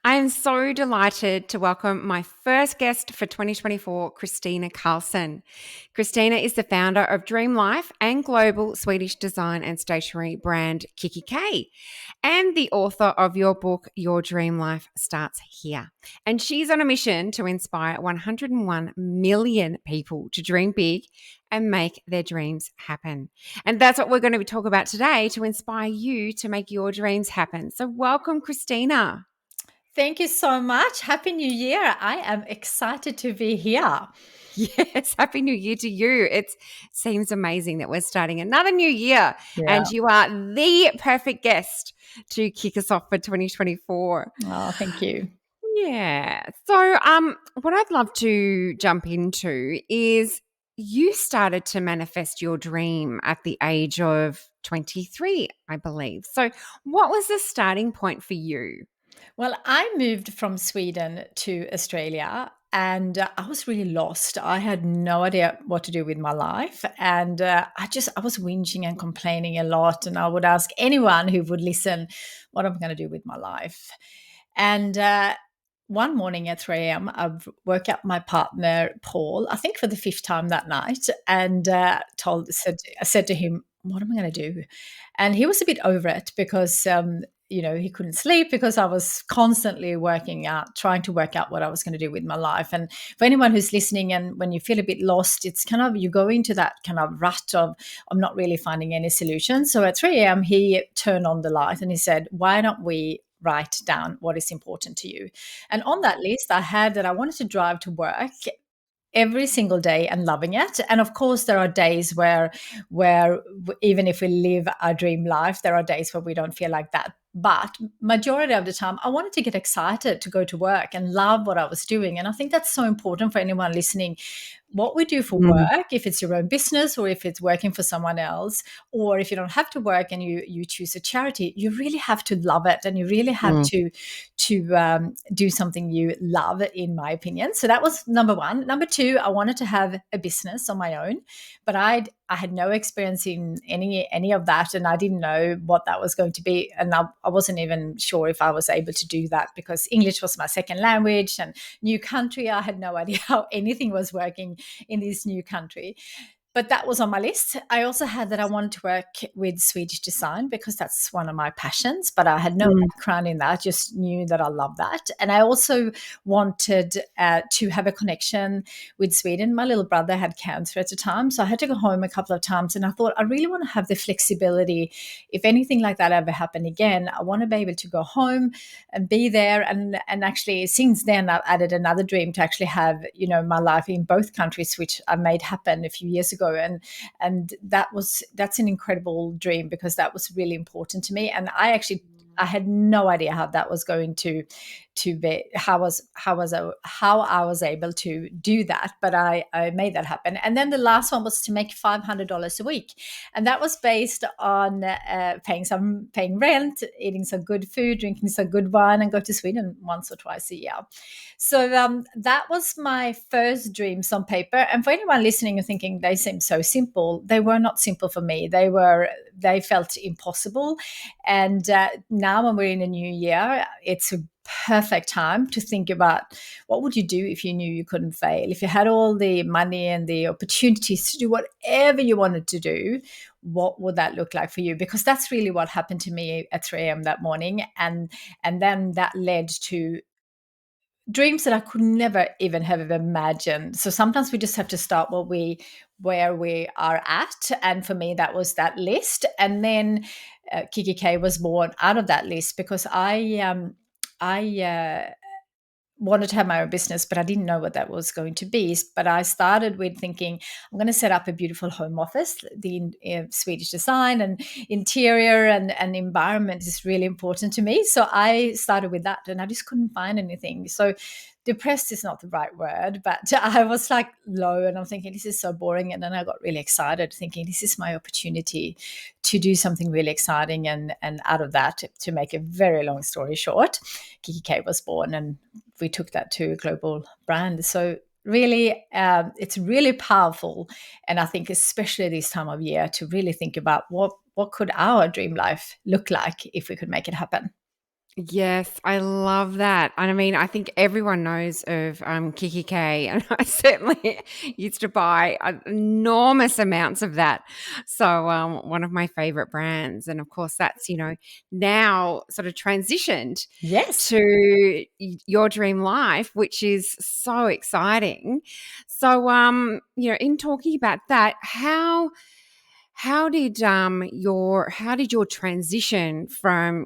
I am so delighted to welcome my first guest for 2024, Kristina Karlsson. Kristina is the founder of Dream Life and global Swedish design and stationery brand Kikki K, and the author of your book, Your Dream Life Starts Here. And she's on a mission to inspire 101 million people to dream big and make their dreams happen. And that's what we're going to be talking about today, to inspire you to make your dreams happen. So welcome, Kristina. Thank you so much. Happy New Year. I am excited to be here. Yes, Happy New Year to you. It seems amazing that we're starting another new year, Yeah. and you are the perfect guest to kick us off for 2024. Oh, thank you. Yeah. So, what I'd love to jump into is you started to manifest your dream at the age of 23, I believe. So, what was the starting point for you? Well, I moved from Sweden to Australia and I was really lost. I had no idea what to do with my life. And I was whinging and complaining a lot. And I would ask anyone who would listen, what am I going to do with my life? And one morning at 3 a.m., I woke up my partner, Paul, I think for the fifth time that night, and I said to him, what am I going to do? And he was a bit over it because he couldn't sleep because I was constantly working out, trying to work out what I was going to do with my life. And for anyone who's listening, and when you feel a bit lost, it's kind of, you go into that kind of rut of, I'm not really finding any solution. So at 3 a.m., he turned on the light and he said, why don't we write down what is important to you? And on that list, I had that I wanted to drive to work every single day and loving it. And of course there are days where even if we live our dream life, there are days where we don't feel like that. But majority of the time I wanted to get excited to go to work and love what I was doing. And I think that's so important for anyone listening. What we do for Mm, work, if it's your own business or if it's working for someone else, or if you don't have to work and you choose a charity, you really have to love it, and you really have mm, to do something you love, in my opinion. So that was number one. Number two, I wanted to have a business on my own, but I had no experience in any of that, and I didn't know what that was going to be, and I wasn't even sure if I was able to do that because English was my second language and new country. I had no idea how anything was working in this new country. But that was on my list. I also had that I wanted to work with Swedish design because that's one of my passions, but I had no mm, background in that, just knew that I love that. And I also wanted to have a connection with Sweden. My little brother had cancer at the time, so I had to go home a couple of times. And I thought, I really want to have the flexibility. If anything like that ever happened again, I want to be able to go home and be there. And actually, since then, I've added another dream to actually have, my life in both countries, which I made happen a few years ago. And that's an incredible dream because that was really important to me. And I had no idea how that was going to be, how I was able to do that, but I made that happen. And then the last one was to make $500 a week, and that was based on paying rent, eating some good food, drinking some good wine, and go to Sweden once or twice a year. So that was my first dreams on paper. And for anyone listening and thinking they seem so simple, they were not simple for me. They felt impossible. And now when we're in a new year, it's a perfect time to think about what would you do if you knew you couldn't fail, if you had all the money and the opportunities to do whatever you wanted to do. What would that look like for you? Because that's really what happened to me at 3 a.m. that morning. And then that led to dreams that I could never even have imagined. So sometimes we just have to start where we are at. And for me, that was that list. And then Kikki K was born out of that list because I wanted to have my own business, but I didn't know what that was going to be. But I started with thinking, I'm going to set up a beautiful home office. The Swedish design and interior and environment is really important to me. So I started with that, and I just couldn't find anything. So depressed is not the right word, but I was like low, and I'm thinking, this is so boring. And then I got really excited, thinking this is my opportunity to do something really exciting. And out of that, to make a very long story short, Kikki K was born, and we took that to a global brand. So really, it's really powerful. And I think especially this time of year to really think about what could our dream life look like if we could make it happen. Yes, I love that. And I mean, I think everyone knows of Kikki K, and I certainly used to buy enormous amounts of that. So, one of my favorite brands. And of course, that's, now sort of transitioned Yes. to your dream life, which is so exciting. So, in talking about that, how did your transition from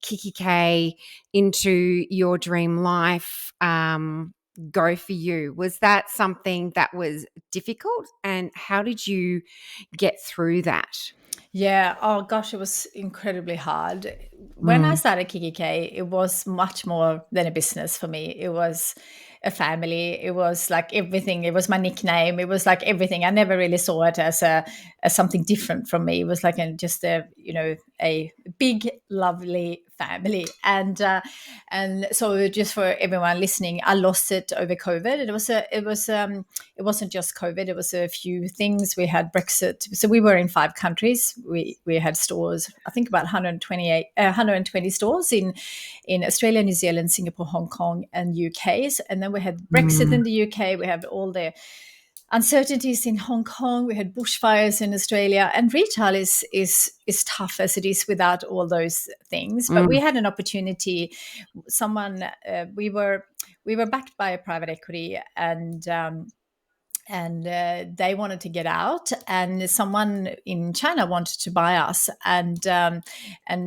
Kikki K into your dream life go for you? Was that something that was difficult, and how did you get through that? Yeah. Oh gosh, it was incredibly hard. When I Mm, started Kikki K, it was much more than a business for me. It was a family. It was like everything. It was my nickname. It was like everything. I never really saw it as something different from me. It was like just a big lovely family. And so just for everyone listening, I lost it over COVID. It wasn't just COVID. It was a few things. We had Brexit. So we were in 5 countries. We had stores, I think about 120 stores in Australia, New Zealand, Singapore, Hong Kong, and UK. And then we had Brexit in mm, the UK. We had all the uncertainties in Hong Kong. We had bushfires in Australia, and retail is tough as it is without all those things. But we mm, had an opportunity. Someone we were backed by a private equity, and they wanted to get out, and someone in China wanted to buy us, and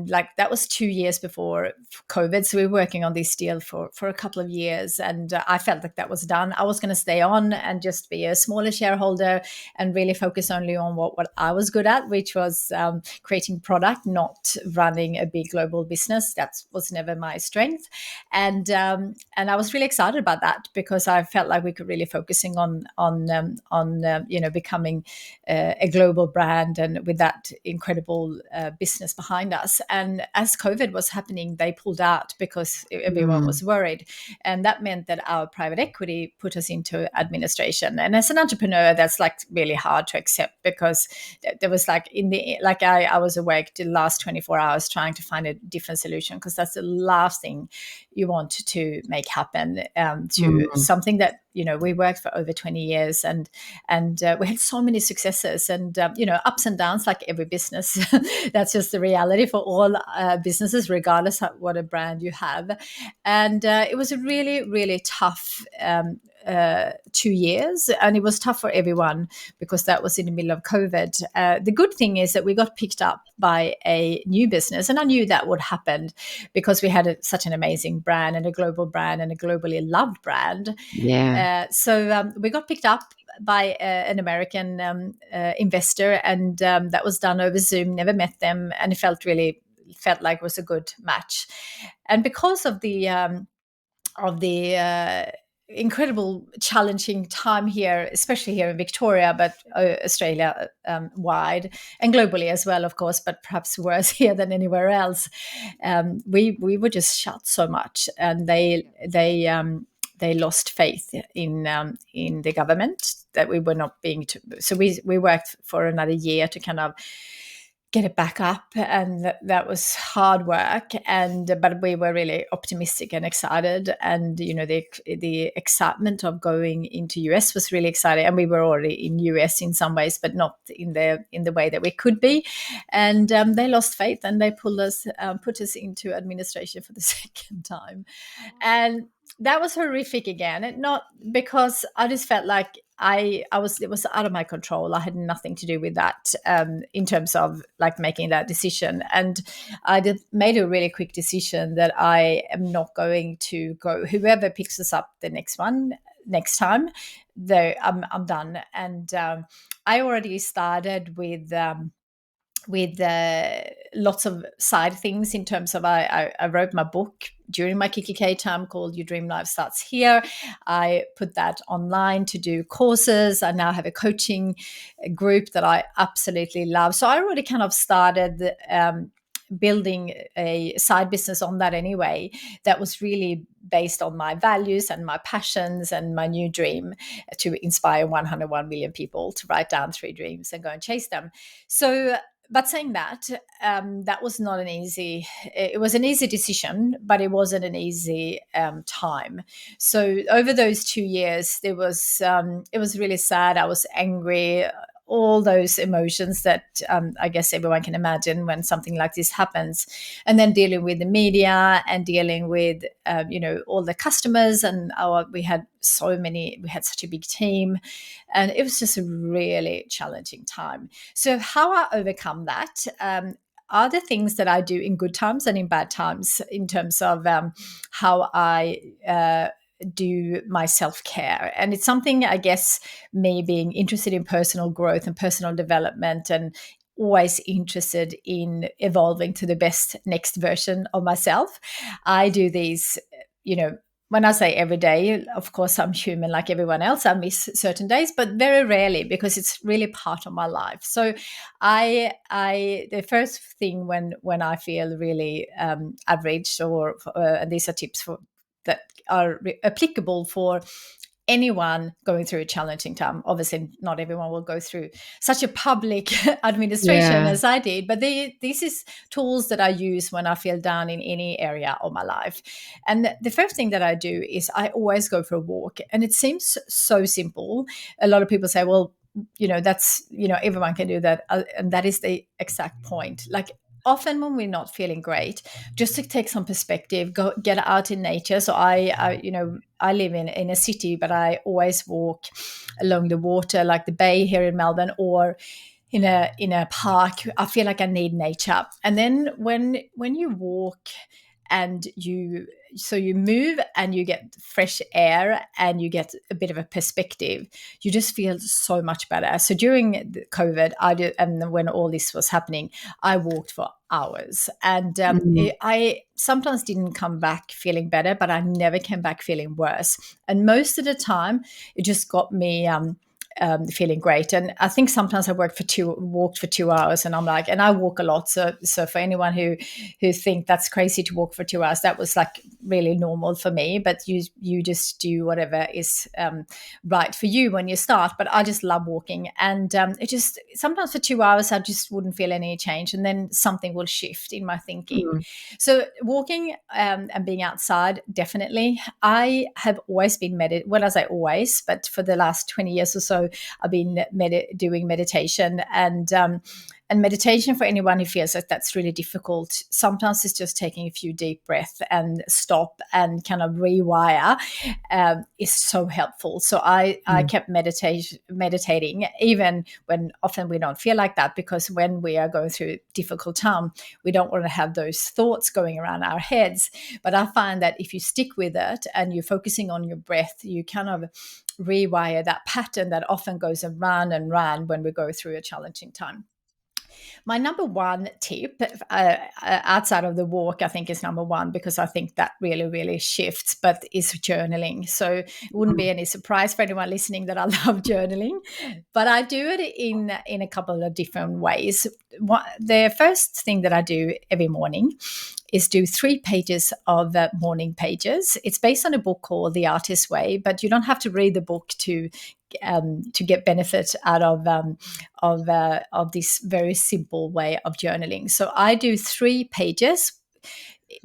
like that was 2 years before COVID, so we were working on this deal for a couple of years, and I felt like that was done. I was going to stay on and just be a smaller shareholder and really focus only on what I was good at, which was creating product, not running a big global business. That was never my strength, and I was really excited about that because I felt like we could really focusing on becoming a global brand, and with that incredible business behind us. And as COVID was happening, they pulled out because everyone mm, was worried, and that meant that our private equity put us into administration. And as an entrepreneur, that's like really hard to accept because there was like I was awake the last 24 hours trying to find a different solution, because that's the last thing you want to make happen, to mm, something that we worked for over 20 years, and we had so many successes, and ups and downs like every business. That's just the reality for all businesses, regardless of what a brand you have. And it was a really really tough 2 years, and it was tough for everyone because that was in the middle of COVID. The good thing is that we got picked up by a new business, and I knew that would happen because we had such an amazing brand and a global brand and a globally loved brand. yeah. So we got picked up by an American investor, and that was done over Zoom. Never met them, and it felt like it was a good match. And because of the incredible challenging time here, especially here in Victoria, but Australia wide and globally as well, of course, but perhaps worse here than anywhere else. We were just shut so much, and they lost faith in the government that we were not being. So we worked for another year to kind of get it back up, and that was hard work, and but we were really optimistic and excited, and the excitement of going into US was really exciting, and we were already in US in some ways, but not in the way that we could be. And they lost faith, and they put us into administration for the second time, and that was horrific again. And not because I just felt like I was it was out of my control. I had nothing to do with that, in terms of like making that decision. And made a really quick decision that I am not going to go. Whoever picks us up the next time, though, I'm done. And I already started with lots of side things in terms of I wrote my book during my Kikki K time called Your Dream Life Starts Here. I put that online to do courses. I now have a coaching group that I absolutely love. So I already kind of started building a side business on that anyway, that was really based on my values and my passions and my new dream to inspire 101 million people to write down 3 dreams and go and chase them. So but saying that, that was not an easy. It was an easy decision, but it wasn't an easy time. So over those 2 years, it was really sad. I was angry. All those emotions that I guess everyone can imagine when something like this happens, and then dealing with the media and dealing with all the customers and we had such a big team, and it was just a really challenging time. So how I overcome that are the things that I do in good times and in bad times in terms of how I do my self-care. And it's something, I guess, me being interested in personal growth and personal development and always interested in evolving to the best next version of myself. I do these, when I say every day, of course, I'm human like everyone else. I miss certain days, but very rarely, because it's really part of my life. So the first thing when I feel really average, or and these are tips that are applicable for anyone going through a challenging time. Obviously, not everyone will go through such a public administration Yeah. as I did, but this is tools that I use when I feel down in any area of my life. And the first thing that I do is I always go for a walk. And it seems so simple. A lot of people say, well, that's, everyone can do that. And that is the exact point. Like, often when we're not feeling great, just to take some perspective, go get out in nature. So I live in a city, but I always walk along the water, like the bay here in Melbourne, or in a park. I feel like I need nature. And then when you walk and you move and you get fresh air and you get a bit of a perspective, you just feel so much better. So during the COVID, and when all this was happening, I walked for hours, and Mm. I sometimes didn't come back feeling better, but I never came back feeling worse. And most of the time, it just got me feeling great. And I think sometimes I walked for 2 hours, and I'm like, and I walk a lot. So for anyone who think that's crazy to walk for 2 hours, that was like really normal for me. But you just do whatever is right for you when you start. But I just love walking, and it just sometimes for 2 hours I just wouldn't feel any change, and then something will shift in my thinking. Mm. So walking and being outside, definitely. I have always been well, I say always, but for the last 20 years or so, I've been doing meditation, and meditation, for anyone who feels that that's really difficult, sometimes it's just taking a few deep breaths and stop and kind of rewire, is so helpful. So I Mm. kept meditating, even when often we don't feel like that, because when we are going through a difficult time, we don't want to have those thoughts going around our heads. But I find that if you stick with it and you're focusing on your breath, you kind of rewire that pattern that often goes around and round when we go through a challenging time. My number one tip, outside of the walk, I think is number one, because I think that really, really shifts, but is journaling. So it wouldn't Mm. be any surprise for anyone listening that I love journaling, but I do it in a couple of different ways. The first thing that I do every morning is do 3 pages of morning pages. It's based on a book called The Artist's Way, but you don't have to read the book to get benefit out of this very simple way of journaling. So I do 3 pages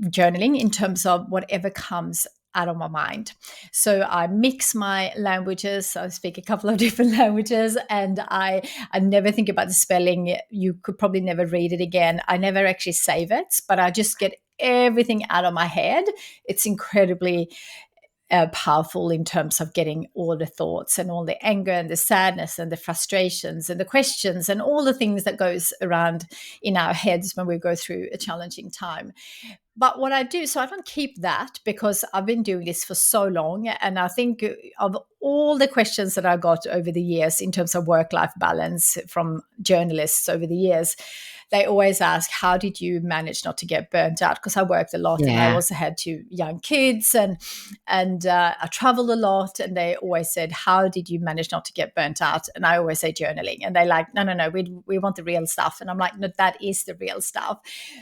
journaling in terms of whatever comes out of my mind. So I mix my languages. I speak a couple of different languages, and I never think about the spelling. You could probably never read it again. I never actually save it, but I just get everything out of my head. It's incredibly powerful in terms of getting all the thoughts and all the anger and the sadness and the frustrations and the questions and all the things that goes around in our heads when we go through a challenging time. But what I do, so I don't keep that, because I've been doing this for so long. And I think of all the questions that I got over the years in terms of work-life balance from journalists over the years, they always ask, how did you manage not to get burnt out? Because I worked a lot, and I Yeah. also had 2 young kids, and I traveled a lot. And they always said, how did you manage not to get burnt out? And I always say journaling. And they're like, no, we want the real stuff. And I'm like, no, that is the real stuff,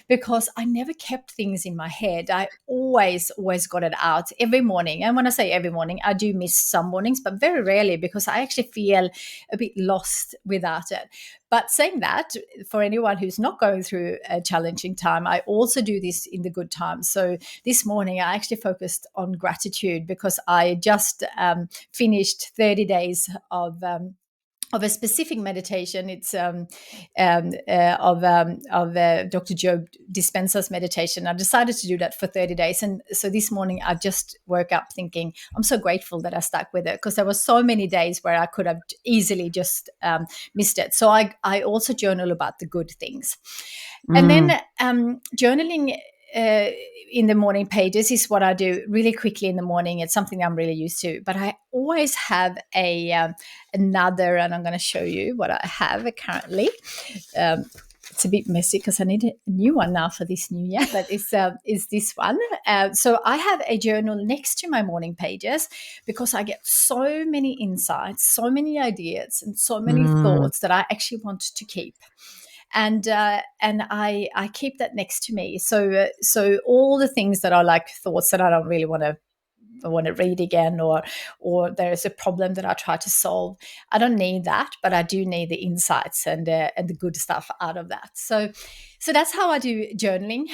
because I never kept things things in my head, I always got it out every morning. And when I say every morning, I do miss some mornings, but very rarely, because I actually feel a bit lost without it. But saying that, for anyone who's not going through a challenging time, I also do this in the good times. So this morning, I actually focused on gratitude, because I just finished 30 days of a specific meditation. It's of Dr. Joe Dispenza's meditation. I decided to do that for 30 days. And so this morning I just woke up thinking, I'm so grateful that I stuck with it, because there were so many days where I could have easily just missed it. So I also journal about the good things. And then journaling in the morning pages is what I do really quickly in the morning. It's something I'm really used to, but I always have another, and I'm going to show you what I have currently. It's a bit messy because I need a new one now for this new year, but it's is this one. So I have a journal next to my morning pages, because I get so many insights, so many ideas, and so many thoughts that I actually want to keep. And I keep that next to me. So all the things that are like thoughts that I don't really want to read again, or there's a problem that I try to solve, I don't need that, but I do need the insights and the good stuff out of that. So that's how I do journaling.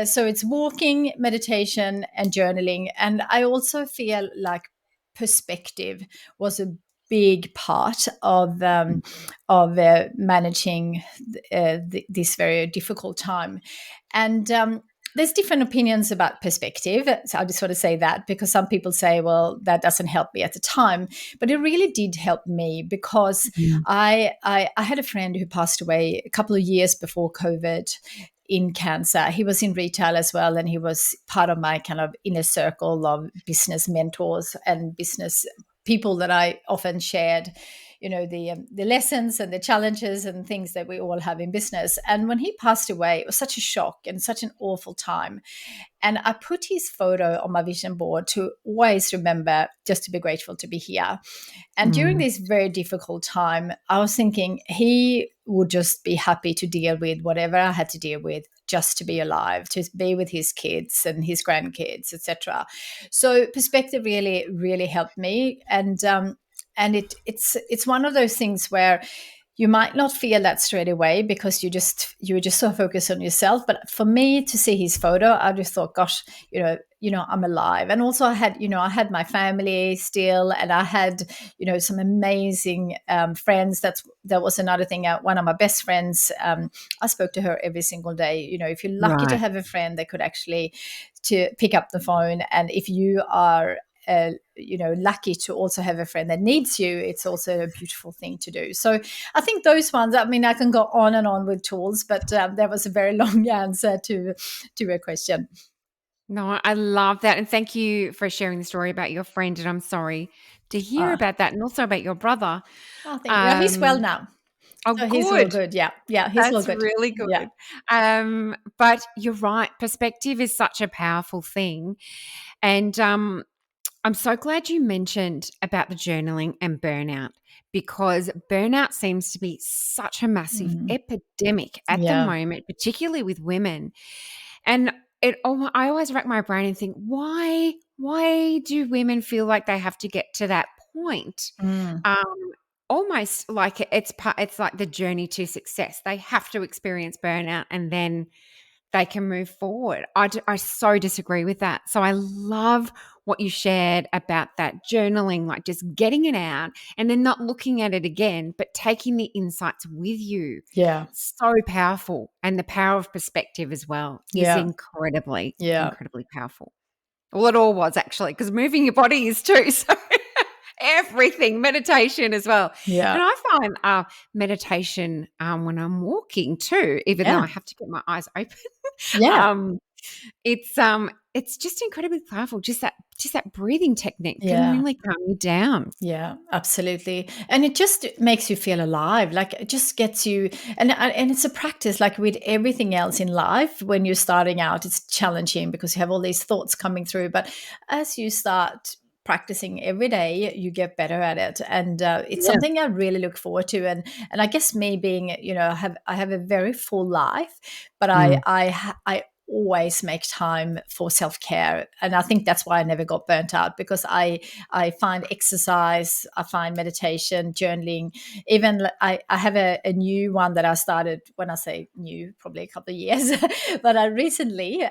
So it's walking, meditation, and journaling. And I also feel like perspective was a big part of managing this very difficult time. And there's different opinions about perspective. So I just want to say that, because some people say, well, that doesn't help me at the time. But it really did help me, because I had a friend who passed away a couple of years before COVID in cancer. He was in retail as well, and he was part of my kind of inner circle of business mentors and business people that I often shared, the lessons and the challenges and things that we all have in business. And when he passed away, it was such a shock and such an awful time. And I put his photo on my vision board to always remember just to be grateful to be here. And during this very difficult time, I was thinking he would just be happy to deal with whatever I had to deal with, just to be alive, to be with his kids and his grandkids, etc. So perspective really, really helped me. And it's one of those things where you might not feel that straight away, because you were just so focused on yourself. But for me to see his photo, I just thought, gosh, I'm alive. And also I had my family still, and I had, some amazing friends. That was another thing. One of my best friends, I spoke to her every single day. If you're lucky to have a friend that could actually to pick up the phone, and if you are lucky to also have a friend that needs you, it's also a beautiful thing to do. So I think those ones, I mean, I can go on and on with tools, but that was a very long answer to a question. No, I love that. And thank you for sharing the story about your friend. And I'm sorry to hear about that, and also about your brother. Oh, thank you. He's well now. Oh, So he's all good. good. Yeah. He's all That's good. really Yeah. good. But you're right. Perspective is such a powerful thing. And I'm so glad you mentioned about the journaling and burnout, because burnout seems to be such a massive epidemic at the Yeah. moment, particularly with women. And I always rack my brain and think, why do women feel like they have to get to that point? Mm. Um, Almost like it's like the journey to success. They have to experience burnout and then they can move forward. I so disagree with that. So I love what you shared about that journaling, like just getting it out and then not looking at it again, but taking the insights with you. Yeah. So powerful. And the power of perspective as well is Yeah. incredibly, Yeah. incredibly powerful. Well, it all was actually, because moving your body is too. So everything, meditation as well. Yeah. And I find meditation when I'm walking too, even though Yeah. I have to get my eyes open. Yeah. um, it's just incredibly powerful. Just that breathing technique can Yeah. really calm you down. Yeah, absolutely. And it just makes you feel alive. Like it just gets you, and it's a practice like with everything else in life. When you're starting out, it's challenging because you have all these thoughts coming through. But as you start practicing every day, you get better at it. And it's Yeah. something I really look forward to. And I guess me being, I have a very full life, but Mm. I always make time for self-care. And I think that's why I never got burnt out, because I find exercise, I find meditation, journaling. Even I have a new one that I started, when I say new, probably a couple of years, but I recently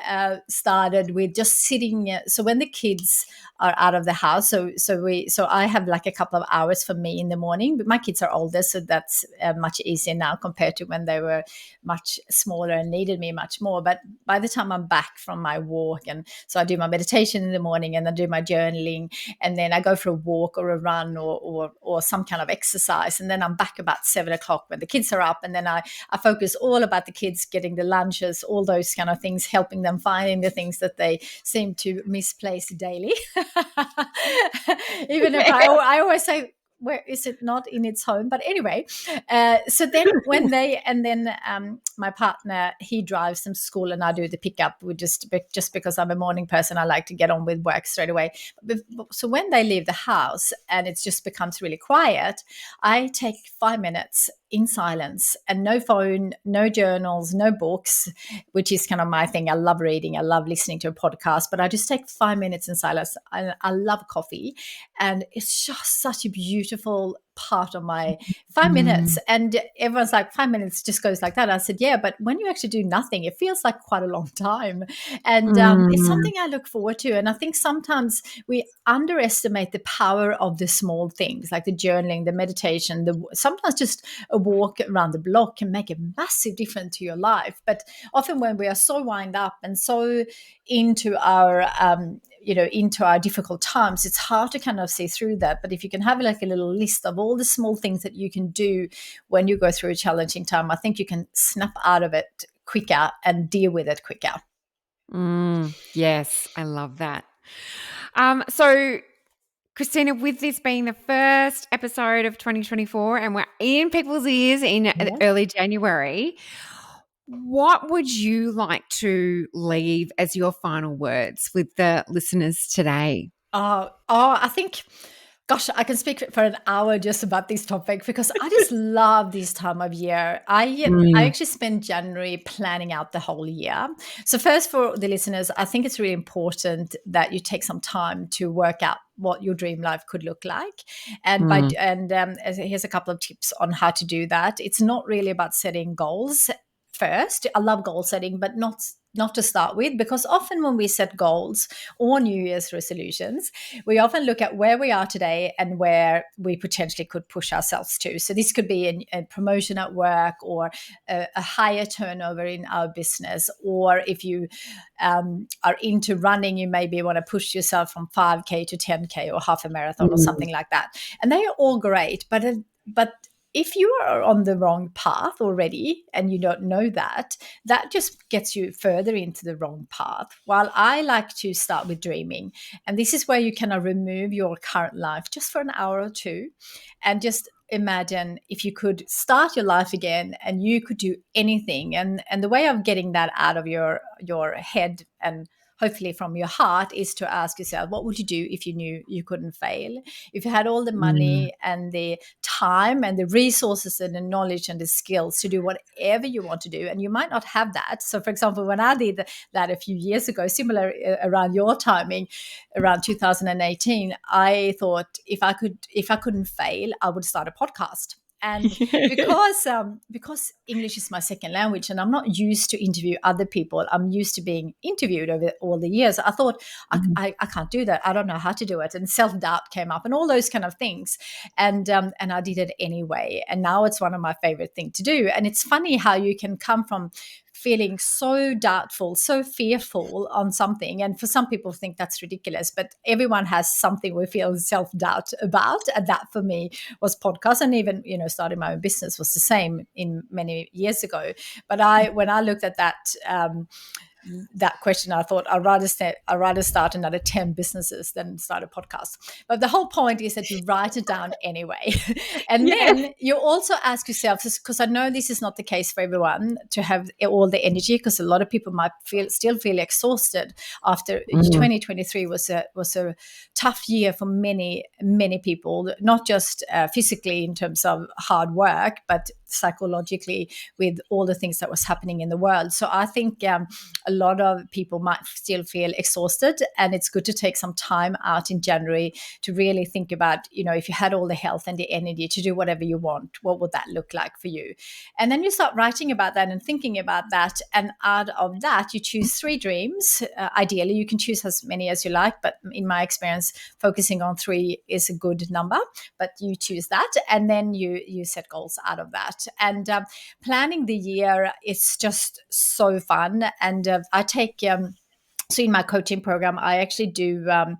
started with just sitting. So when the kids are out of the house, so I have like a couple of hours for me in the morning, but my kids are older, so that's much easier now compared to when they were much smaller and needed me much more. But by the time I'm back from my walk, and so I do my meditation in the morning, and I do my journaling, and then I go for a walk or a run or some kind of exercise, and then I'm back about 7 o'clock when the kids are up, and then I focus all about the kids getting the lunches, all those kind of things, helping them finding the things that they seem to misplace daily. Even if I always say, where is it not in its home? But anyway, so then when they, and then my partner, he drives them to school and I do the pickup. We just because I'm a morning person, I like to get on with work straight away. So when they leave the house and it just becomes really quiet, I take 5 minutes in silence, and no phone, no journals, no books, which is kind of my thing. I love reading, I love listening to a podcast, but I just take 5 minutes in silence. I love coffee, and it's just such a beautiful part of my 5 minutes. And everyone's like, 5 minutes just goes like that. I said, yeah, but when you actually do nothing, it feels like quite a long time. And it's something I look forward to. And I think sometimes we underestimate the power of the small things, like the journaling, the meditation, sometimes just a walk around the block can make a massive difference to your life. But often when we are so wind up and so into our into our difficult times, it's hard to kind of see through that. But if you can have like a little list of all the small things that you can do when you go through a challenging time, I think you can snap out of it quicker and deal with it quicker. Yes, I love that. So Kristina, with this being the first episode of 2024 and we're in people's ears in early January, what would you like to leave as your final words with the listeners today? I think, gosh, I can speak for an hour just about this topic, because I just love this time of year. I actually spend January planning out the whole year. So first, for the listeners, I think it's really important that you take some time to work out what your dream life could look like. And here's a couple of tips on how to do that. It's not really about setting goals first. I love goal setting, but not to start with, because often when we set goals or New Year's resolutions, we often look at where we are today and where we potentially could push ourselves to. So this could be a promotion at work, or a higher turnover in our business, or if you are into running, you maybe want to push yourself from 5K to 10K or half a marathon or something like that. And they are all great, but if you are on the wrong path already and you don't know that, that just gets you further into the wrong path. While I like to start with dreaming, and this is where you kind of remove your current life just for an hour or two, and just imagine if you could start your life again and you could do anything. And the way of getting that out of your head and hopefully from your heart is to ask yourself, what would you do if you knew you couldn't fail? If you had all the money and the time and the resources and the knowledge and the skills to do whatever you want to do, and you might not have that. So for example, when I did that a few years ago, similar around your timing, around 2018, I thought if I couldn't fail, I would start a podcast. And because English is my second language and I'm not used to interview other people, I'm used to being interviewed over all the years. I thought, I can't do that. I don't know how to do it. And self-doubt came up and all those kind of things. And I did it anyway. And now it's one of my favorite things to do. And it's funny how you can come from feeling so doubtful, so fearful on something. And for some people think that's ridiculous, but everyone has something we feel self-doubt about. And that for me was podcast. And even, starting my own business was the same in many years ago. But when I looked at that question, I thought I'd rather start another 10 businesses than start a podcast. But the whole point is that you write it down anyway. And then you also ask yourself, because I know this is not the case for everyone to have all the energy, because a lot of people might still feel exhausted after 2023 was a tough year for many, many people, not just physically in terms of hard work, but psychologically with all the things that was happening in the world. So I think a lot of people might still feel exhausted, and it's good to take some time out in January to really think about, if you had all the health and the energy to do whatever you want, what would that look like for you? And then you start writing about that and thinking about that. And out of that, you choose 3 dreams. Ideally, you can choose as many as you like, but in my experience, focusing on 3 is a good number. But you choose that, and then you set goals out of that. And planning the year is just so fun. And I take so in my coaching program, I actually do the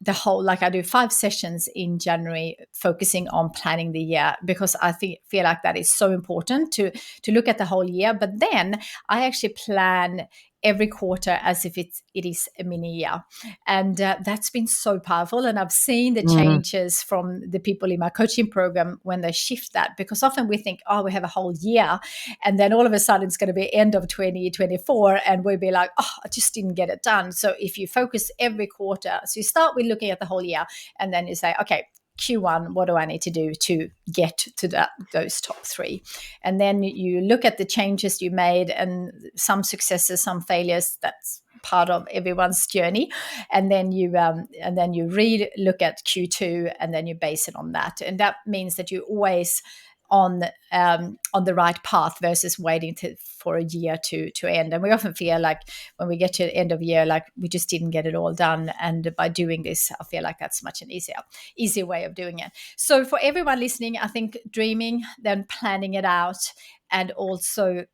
whole, like I do 5 sessions in January focusing on planning the year, because I feel like that is so important to look at the whole year. But then I actually plan every quarter as if it is a mini year. And that's been so powerful. And I've seen the changes from the people in my coaching program when they shift that, because often we think, oh, we have a whole year. And then all of a sudden it's going to be end of 2024. And we'll be like, oh, I just didn't get it done. So if you focus every quarter, so you start with looking at the whole year, and then you say, okay, Q1, what do I need to do to get to those top 3? And then you look at the changes you made, and some successes, some failures. That's part of everyone's journey. And then you look at Q2, and then you base it on that. And that means that you always on the right path versus waiting for a year to end. And we often feel like when we get to the end of year, like we just didn't get it all done. And by doing this, I feel like that's much an easier way of doing it. So for everyone listening, I think dreaming, then planning it out, and also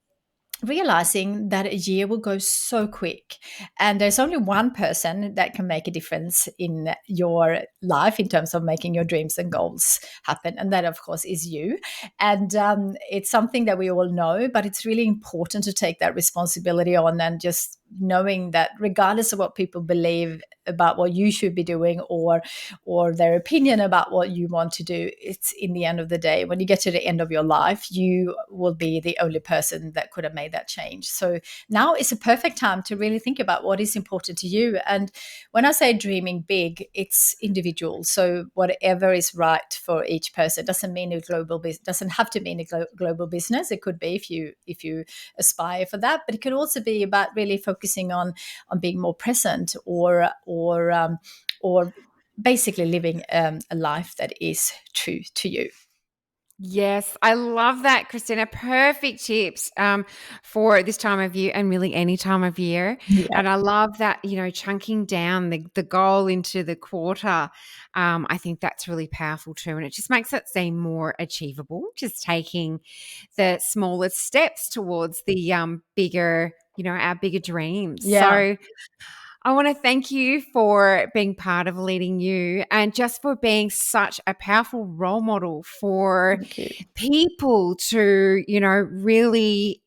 realizing that a year will go so quick, and there's only one person that can make a difference in your life in terms of making your dreams and goals happen, and that of course is you. And it's something that we all know, but it's really important to take that responsibility on, and just knowing that regardless of what people believe about what you should be doing, or their opinion about what you want to do, it's in the end of the day, when you get to the end of your life, you will be the only person that could have made that change. So now is a perfect time to really think about what is important to you. And when I say dreaming big, it's individual. So whatever is right for each person doesn't mean a global business, doesn't have to mean a global business. It could be if you aspire for that, but it could also be about really focusing on being more present, or basically living a life that is true to you. Yes, I love that, Kristina. Perfect tips for this time of year, and really any time of year. Yeah. And I love that, chunking down the goal into the quarter. I think that's really powerful too. And it just makes it seem more achievable, just taking the smallest steps towards the bigger, our bigger dreams. Yeah. So I want to thank you for being part of Leading You, and just for being such a powerful role model for Thank you. people to, really,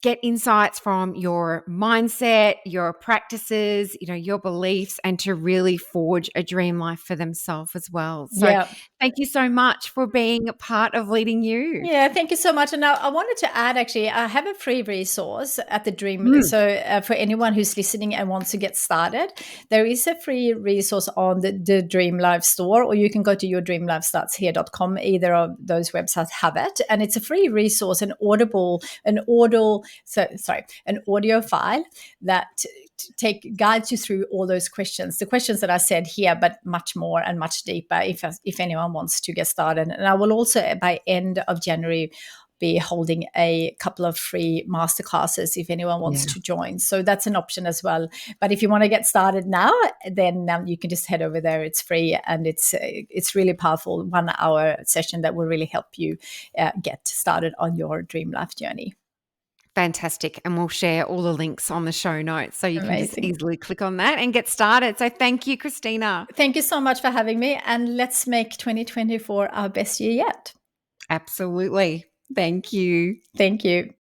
get insights from your mindset, your practices, your beliefs, and to really forge a dream life for themselves as well. So Yeah. thank you so much for being a part of Leading You. Yeah, thank you so much. And now I wanted to add, actually, I have a free resource at the Dream. So for anyone who's listening and wants to get started, there is a free resource on the Dream Life store, or you can go to yourdreamlifestartshere.com. Either of those websites have it. And it's a free resource, an audio file that guides you through all those questions, the questions that I said here, but much more and much deeper if anyone wants to get started. And I will also, by end of January, be holding a couple of free masterclasses if anyone wants to join. So that's an option as well. But if you want to get started now, then you can just head over there. It's free, and it's really powerful 1 hour session that will really help you get started on your dream life journey. Fantastic. And we'll share all the links on the show notes, so you can just Amazing. easily click on that and get started. So thank you, Kristina. Thank you so much for having me. And let's make 2024 our best year yet. Absolutely. Thank you. Thank you.